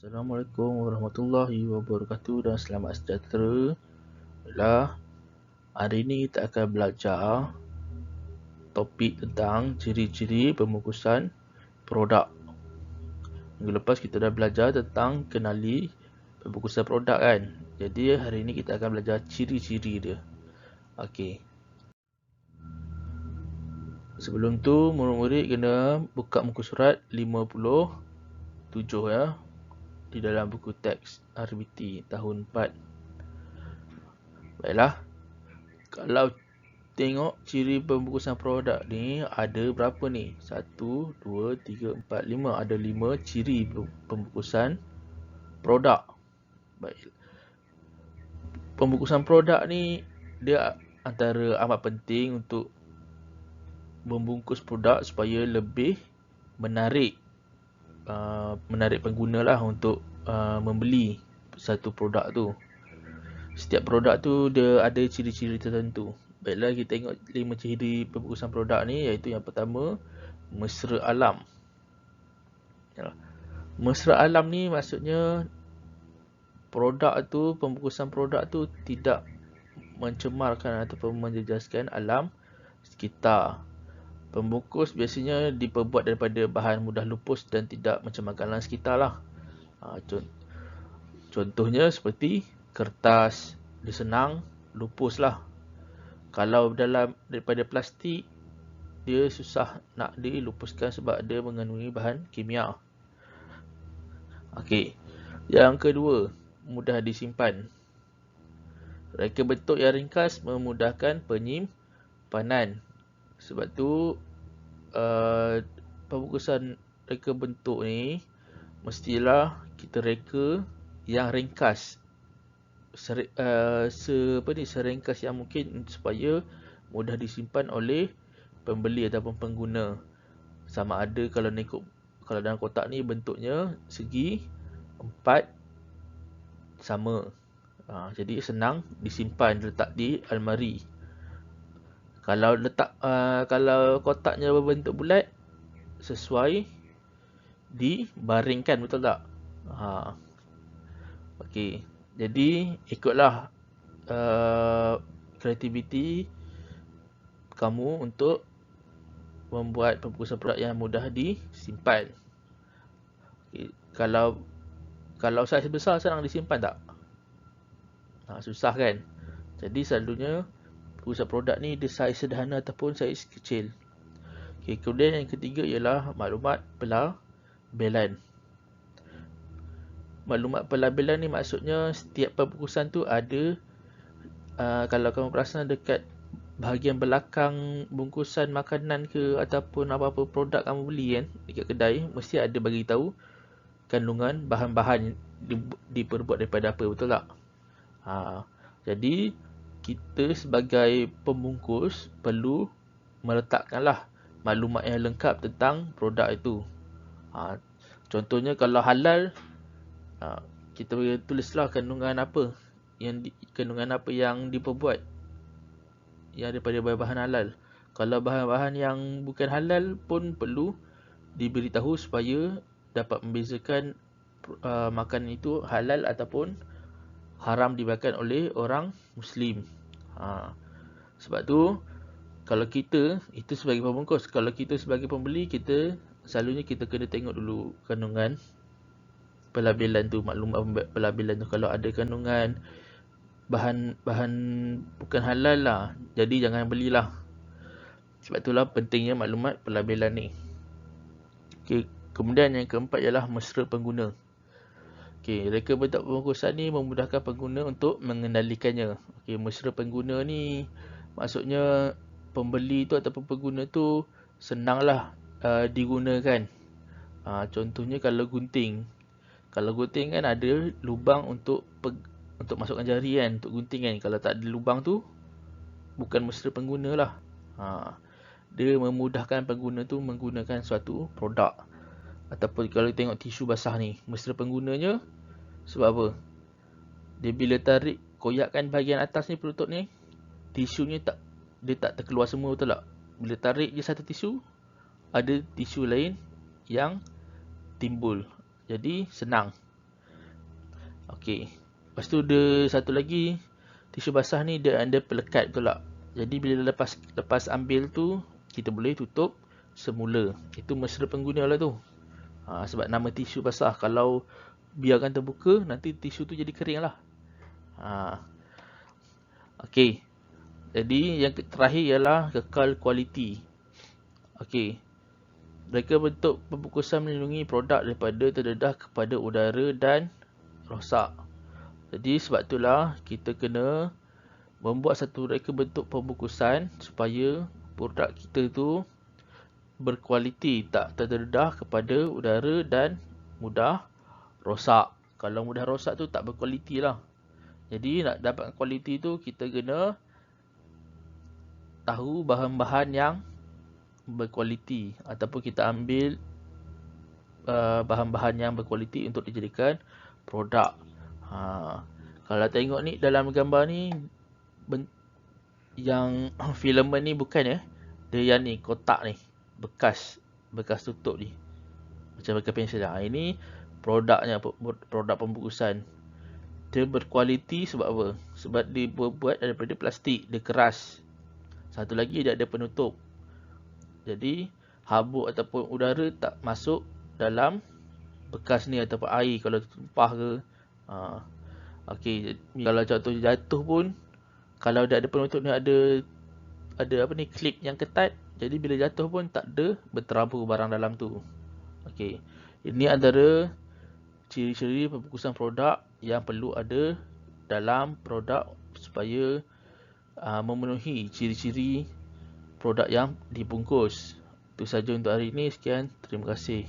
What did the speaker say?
Assalamualaikum warahmatullahi wabarakatuh dan selamat sejahtera. Baiklah, hari ini kita akan belajar topik tentang ciri-ciri pembungkusan produk. Minggu lepas kita dah belajar tentang kenali pembungkusan produk kan. Jadi hari ini kita akan belajar ciri-ciri dia. Okey. Sebelum tu murid-murid kena buka muka surat 57 ya. Di dalam buku teks RBT tahun 4. Baiklah. Kalau tengok ciri pembungkusan produk ni ada berapa ni? 1, 2, 3, 4, 5. Ada 5 ciri pembungkusan produk. Baik. Pembungkusan produk ni dia antara amat penting untuk membungkus produk supaya lebih menarik pengguna lah untuk membeli satu produk tu. Setiap produk tu dia ada ciri-ciri tertentu. Baiklah, kita tengok 5 ciri pembungkusan produk ni, iaitu yang pertama, mesra alam. Mesra alam ni maksudnya pembungkusan produk tu tidak mencemarkan ataupun menjejaskan alam sekitar. Pembungkus biasanya diperbuat daripada bahan mudah lupus dan tidak mencemarkan alam sekitar lah. Contohnya seperti kertas, dia senang lupus lah. Kalau daripada plastik, dia susah nak dilupuskan sebab dia mengandungi bahan kimia. Okey. Yang kedua, mudah disimpan. Reka bentuk yang ringkas memudahkan penyimpanan. Sebab tu pembungkusan reka bentuk ni mestilah kita reka yang ringkas. Seringkas yang mungkin supaya mudah disimpan oleh pembeli ataupun pengguna. Sama ada kalau dalam kotak ni bentuknya segi 4 sama. Jadi senang disimpan, letak di almari. Kalau kotaknya berbentuk bulat, sesuai dibaringkan, betul tak? Okey. Jadi ikutlah kreativiti kamu untuk membuat pembungkusan produk yang mudah disimpan. Okay. Kalau saiz besar senang disimpan tak? Susah kan? Jadi selalunya pembungkusan produk ni dia saiz sederhana ataupun saiz kecil. Okay. Kemudian yang ketiga ialah maklumat pelabelan. Maklumat pelabelan ni maksudnya setiap pembungkusan tu ada, kalau kamu perasan dekat bahagian belakang bungkusan makanan ke ataupun apa-apa produk kamu beli kan dekat kedai, mesti ada bagi tahu kandungan bahan-bahan diperbuat daripada apa, betul tak? Jadi kita sebagai pembungkus perlu meletakkanlah maklumat yang lengkap tentang produk itu. Contohnya kalau halal, kita boleh tulislah kandungan apa yang diperbuat yang daripada bahan halal. Kalau bahan-bahan yang bukan halal pun perlu diberitahu supaya dapat membezakan makanan itu halal ataupun haram dimakan oleh orang Muslim. Sebab tu kalau kita itu sebagai pembungkus, kalau kita sebagai pembeli, selalunya kita kena tengok dulu kandungan pelabelan tu, maklumat pelabelan tu. Kalau ada kandungan bahan bukan halal lah, jadi jangan belilah. Sebab itulah pentingnya maklumat pelabelan ni. Okay. Kemudian yang keempat ialah mesra pengguna. Okay. Reka bentuk pembungkusan ni memudahkan pengguna untuk mengendalikannya. Okay. Mesra pengguna ni maksudnya pembeli tu ataupun pengguna tu senanglah digunakan. Contohnya kalau gunting. Kalau gunting kan ada lubang untuk masukkan jari kan, untuk gunting kan. Kalau tak ada lubang tu, bukan mesra pengguna lah. Dia memudahkan pengguna tu menggunakan suatu produk. Ataupun kalau tengok tisu basah ni, mesra penggunanya sebab apa? Dia bila tarik, koyakkan bahagian atas ni, penutup ni, tisunya dia tak terkeluar semua, betul tak? Bila tarik je satu tisu, ada tisu lain yang timbul. Jadi senang. Okey. Lepas tu dia satu lagi, tisu basah ni dia ada pelekat betul tak? Jadi bila lepas ambil tu, kita boleh tutup semula. Itu mesra pengguna lah tu. Sebab nama tisu basah. Kalau biarkan terbuka, nanti tisu tu jadi kering lah. Okey. Jadi yang terakhir ialah kekal kualiti. Okey. Reka bentuk pembungkusan melindungi produk daripada terdedah kepada udara dan rosak. Jadi sebab itulah kita kena membuat satu reka bentuk pembungkusan supaya produk kita tu berkualiti, tak terdedah kepada udara dan mudah rosak. Kalau mudah rosak tu tak berkualiti lah. Jadi nak dapat kualiti tu kita kena tahu bahan-bahan yang berkualiti ataupun kita ambil bahan-bahan yang berkualiti untuk dijadikan produk. Kalau tengok ni dalam gambar ni yang filament ni bukan ya. Dia yang ni kotak ni, bekas tutup ni. Macam bekas pensel. Ini produknya, produk pembungkusan. Dia berkualiti sebab apa? Sebab dia buat daripada plastik, dia keras. Satu lagi dia ada penutup. Jadi habuk ataupun udara tak masuk dalam bekas ni ataupun air kalau tumpah ke. Okey, kalau contoh jatuh pun, kalau dia ada penutup ni, ada apa ni, klip yang ketat, jadi bila jatuh pun tak ada berterabur barang dalam tu. Okey, ini antara ciri-ciri pembungkusan produk yang perlu ada dalam produk supaya memenuhi ciri-ciri produk yang dibungkus. Itu saja untuk hari ini. Sekian, terima kasih.